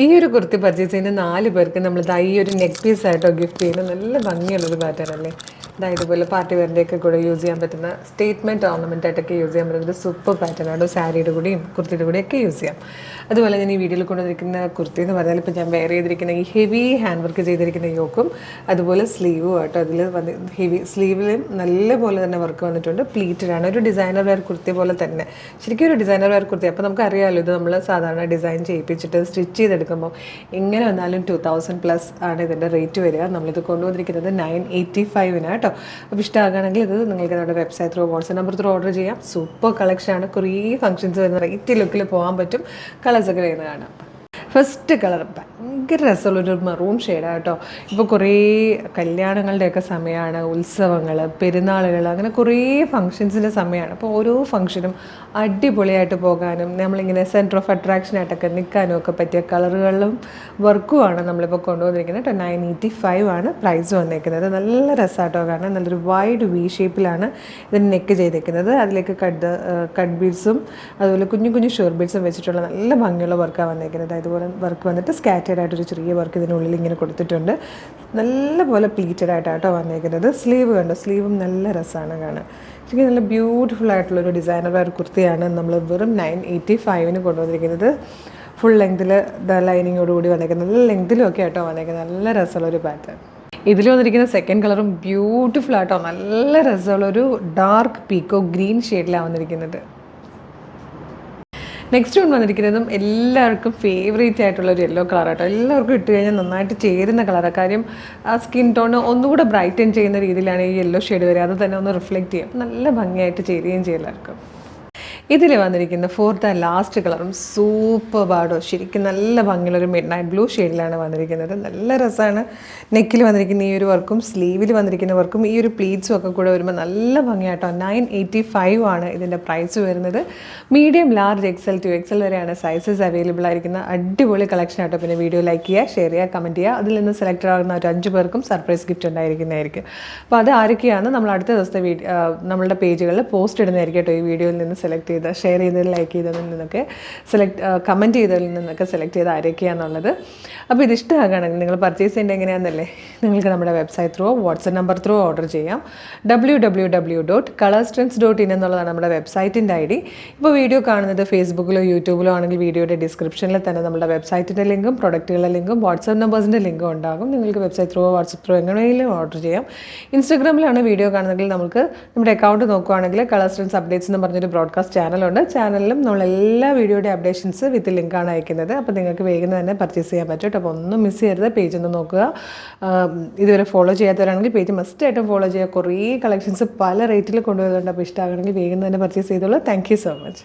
ഈ ഒരു കുർത്തി പർച്ചേസ് ചെയ്യുന്ന 4 പേർക്ക് നമ്മൾ ഈ ഒരു നെക്ക് പീസ് ആയിട്ടോ ഗിഫ്റ്റ് ചെയ്യുന്ന നല്ല ഭംഗിയുള്ളൊരു പാറ്റേൺ അല്ലേ. ഇതുപോലെ പാർട്ടി വെയറിൻ്റെയൊക്കെ കൂടെ യൂസ് ചെയ്യാൻ പറ്റുന്ന സ്റ്റേറ്റ്മെൻറ്റ് ഓർണമെൻ്റ് ആയിട്ടൊക്കെ യൂസ് ചെയ്യാൻ പറ്റുന്ന ഒരു സൂപ്പർ പാറ്റേൺ ആണ്. സാരിയുടെ കൂടെയും കുർത്തിയുടെ കൂടെയൊക്കെ യൂസ് ചെയ്യാം. അതുപോലെ ഞാൻ ഈ വീഡിയോയിൽ കൊണ്ടുവന്നിരിക്കുന്ന കുർത്തി എന്ന് പറഞ്ഞാൽ ഇപ്പോൾ ഞാൻ വെയർ ചെയ്തിരിക്കുന്ന ഈ ഹെവി ഹാൻഡ് വർക്ക് ചെയ്തിരിക്കുന്ന യോക്കും അതുപോലെ സ്ലീവും ആട്ടോ. അതിൽ ഹെവി സ്ലീവിലും നല്ലപോലെ തന്നെ വർക്ക് വന്നിട്ടുണ്ട്. പ്ലീറ്റഡ് ആണ്. ഒരു ഡിസൈനർ വെയർ കുർത്തി പോലെ തന്നെ, ശരിക്കും ഒരു ഡിസൈനർ വെയർ കുർത്തി. അപ്പോൾ നമുക്കറിയാമല്ലോ, ഇത് നമ്മൾ സാധാരണ ഡിസൈൻ ചെയ്യിപ്പിച്ചിട്ട് സ്റ്റിച്ച് ചെയ്തെടുക്കുമ്പോൾ എങ്ങനെ വന്നാലും 2000+ ആണ് ഇതിൻ്റെ റേറ്റ് വരിക. നമ്മളിത് കൊണ്ടുവന്നിരിക്കുന്നത് 985 കേട്ടോ. അപ്പോൾ ഇഷ്ടമാകുകയാണെങ്കിൽ ഇത് നിങ്ങൾക്ക് നമ്മുടെ website through WhatsApp number through order ചെയ്യാം. സൂപ്പർ കളക്ഷനാണ്. കുറേ ഫംഗ്ഷൻസ് വരുന്ന റേറ്റ് ലുക്കിൽ പോകാൻ പറ്റും. കളേഴ്സൊക്കെ വരുന്നത് കാണാം. ഫസ്റ്റ് കളർ ഭയങ്കര രസമുള്ളൊരു മെറൂൺ ഷെയ്ഡാണ് കേട്ടോ. ഇപ്പോൾ കുറേ കല്യാണങ്ങളുടെയൊക്കെ സമയമാണ്, ഉത്സവങ്ങൾ, പെരുന്നാളുകൾ, അങ്ങനെ കുറേ ഫങ്ഷൻസിൻ്റെ സമയമാണ്. അപ്പോൾ ഓരോ ഫംഗ്ഷനും അടിപൊളിയായിട്ട് പോകാനും നമ്മളിങ്ങനെ സെൻറ്റർ ഓഫ് അട്രാക്ഷനായിട്ടൊക്കെ നിൽക്കാനും ഒക്കെ പറ്റിയ കളറുകളിലും വർക്കുമാണ് നമ്മളിപ്പോൾ കൊണ്ടുവന്നിരിക്കുന്നത് കേട്ടോ. 985 ആണ് പ്രൈസ് വന്നിരിക്കുന്നത്. നല്ല രസമാട്ടോ. കാരണം നല്ലൊരു വൈഡ് വി ഷേപ്പിലാണ് ഇതിന് നെക്ക് ചെയ്തിരിക്കുന്നത്. അതിലേക്ക് കട്ട് ബീഡ്സും അതുപോലെ കുഞ്ഞു കുഞ്ഞു ഷുവർ ബീഡ്സും വെച്ചിട്ടുള്ള നല്ല ഭംഗിയുള്ള വർക്കാണ് വന്നിരിക്കുന്നത്. അതുപോലെ വർക്ക് വന്നിട്ട് സ്കാറ്റേഡ് ആയിട്ടൊരു ചെറിയ വർക്ക് ഇതിനുള്ളിൽ ഇങ്ങനെ കൊടുത്തിട്ടുണ്ട്. നല്ല പോലെ പ്ലീറ്റഡ് ആയിട്ടാട്ടോ വന്നിരിക്കുന്നത്. സ്ലീവ് കണ്ടോ, സ്ലീവും നല്ല രസമാണ് കാണാൻ. ശരിക്കും നല്ല ബ്യൂട്ടിഫുൾ ആയിട്ടുള്ളൊരു ഡിസൈനർ വെയർ കുർത്തിയാണ് നമ്മൾ വെറും 985 കൊണ്ടുവന്നിരിക്കുന്നത്. ഫുൾ ലെങ്തിൽ ലൈനിങ്ങോടുകൂടി വന്നിരിക്കുന്നത്. നല്ല ലെങ്തിലും ഒക്കെ ആട്ടോ വന്നിരിക്കുന്നത്. നല്ല രസമുള്ളൊരു പാറ്റേൺ. ഇതിൽ വന്നിരിക്കുന്ന സെക്കൻഡ് കളറും ബ്യൂട്ടിഫുൾ ആട്ടോ. നല്ല രസമുള്ളൊരു ഡാർക്ക് പീക്കോ ഗ്രീൻ ഷെയ്ഡിലാണ് വന്നിരിക്കുന്നത്. നെക്സ്റ്റ് വന്നിരിക്കുന്നതും എല്ലാവർക്കും ഫേവറേറ്റ് ആയിട്ടുള്ളൊരു യെല്ലോ കളറാട്ടോ. എല്ലാവർക്കും ഇട്ട് കഴിഞ്ഞാൽ നന്നായിട്ട് ചേരുന്ന കളറാണ്. കാര്യം ആ സ്കിൻ ടോൺ ഒന്നുകൂടെ ബ്രൈറ്റൻ ചെയ്യുന്ന രീതിയിലാണ് ഈ യെല്ലോ ഷെയ്ഡ് വരിക. അത് തന്നെ ഒന്ന് റിഫ്ലക്റ്റ് ചെയ്യും. നല്ല ഭംഗിയായിട്ട് ചേരുകയും ചെയ്യും എല്ലാവർക്കും. ഇതിൽ വന്നിരിക്കുന്ന ഫോർത്ത് ലാസ്റ്റ് കളറും സൂപ്പർ ബാഡോ. ശരിക്കും നല്ല ഭംഗിയുള്ളൊരു മിഡ് നൈറ്റ് ബ്ലൂ ഷെയ്ഡിലാണ് വന്നിരിക്കുന്നത്. നല്ല രസമാണ്. നെക്കിൽ വന്നിരിക്കുന്ന ഈ ഒരു വർക്കും സ്ലീവിൽ വന്നിരിക്കുന്ന വർക്കും ഈ ഒരു പ്ലീറ്റ്സും ഒക്കെ കൂടെ വരുമ്പോൾ നല്ല ഭംഗിയാട്ടോ. 985 ആണ് ഇതിൻ്റെ പ്രൈസ് വരുന്നത്. Medium, large, XL to XL വരെയാണ് സൈസസ് അവൈലബിൾ ആയിരിക്കുന്ന അടിപൊളി കളക്ഷൻ ആട്ടോ. പിന്നെ വീഡിയോ ലൈക്ക് ചെയ്യുക, ഷെയർ ചെയ്യുക, കമൻറ്റ് ചെയ്യുക. അതിൽ നിന്ന് സെലക്ട് ആകുന്ന ഒരു 5 പേർക്കും സർപ്രൈസ് ഗിഫ്റ്റ് ഉണ്ടായിരിക്കുന്നതായിരിക്കും. അപ്പോൾ അത് ആരൊക്കെയാണ് നമ്മൾ അടുത്ത ദിവസത്തെ നമ്മളുടെ പേജുകളിൽ പോസ്റ്റ് ഇടുന്നതായിരിക്കും കേട്ടോ. ഈ വീഡിയോയിൽ നിന്ന് സെലക്ട് ഷെയർ ചെയ്തതിൽ, ലൈക്ക് ചെയ്തതിൽ നിന്നൊക്കെ കമൻറ്റ് ചെയ്തതിൽ നിന്നൊക്കെ സെലക്ട് ചെയ്ത് ആരൊക്കെയാണെന്നുള്ളത്. അപ്പോൾ ഇത് ഇഷ്ടമാകുകയാണെങ്കിൽ നിങ്ങൾ പർച്ചേസ് ചെയ്യേണ്ടത് എങ്ങനെയാണെന്നല്ലേ, നിങ്ങൾക്ക് നമ്മുടെ website through WhatsApp number through order ചെയ്യാം. www.colorstrends.in എന്നുള്ളതാണ് നമ്മുടെ വെബ്സൈറ്റിൻ്റെ ID. ഇപ്പോൾ വീഡിയോ കാണുന്നത് ഫേസ്ബുക്കിലോ യൂട്യൂബിലോ ആണെങ്കിൽ വീഡിയോയുടെ ഡിസ്ക്രിപ്ഷനിൽ തന്നെ നമ്മുടെ വെബ്സൈറ്റിൻ്റെ ലിങ്കും പ്രൊഡക്റ്റുകളുടെ ലിങ്കും വാട്സ്ആപ്പ് നമ്പേഴ്സിൻ്റെ ലിങ്കും ഉണ്ടാകും. നിങ്ങൾക്ക് വെബ്സൈറ്റ് ത്രൂ വാട്സ്ആപ്പ് ത്രൂ എങ്ങനെയെങ്കിലും ഓർഡർ ചെയ്യാം. ഇൻസ്റ്റാഗ്രാമിലാണ് വീഡിയോ കാണുന്നതെങ്കിൽ നമുക്ക് നമ്മുടെ അക്കൗണ്ട് നോക്കുകയാണെങ്കിൽ കളർ സ്ട്രെൻഡ്സ് അപ്ഡേറ്റ്സ് എന്ന് പറഞ്ഞൊരു ബ്രോഡ്കാസ്റ്റ് ചാനലുണ്ട്. ചാനലിലും നമ്മളെല്ലാ വീഡിയോയുടെ അപ്ഡേഷൻസ് വിത്ത് ലിങ്കാണ് അയക്കുന്നത്. അപ്പോൾ നിങ്ങൾക്ക് വേഗം തന്നെ പർച്ചേസ് ചെയ്യാൻ പറ്റും. അപ്പോൾ ഒന്നും മിസ് ചെയ്യരുത്. പേജ് ഒന്ന് നോക്കുക. ഇതുവരെ ഫോളോ ചെയ്യാത്തവരാണെങ്കിൽ പേജ് മസ്റ്റായിട്ടും ഫോളോ ചെയ്യുക. കുറേ കളക്ഷൻസ് പല റേറ്റിൽ കൊണ്ടുവരുന്നുണ്ട്. അപ്പോൾ ഇഷ്ടമാകണമെങ്കിൽ വേഗം തന്നെ പർച്ചേസ് ചെയ്തോളൂ. Thank you so much.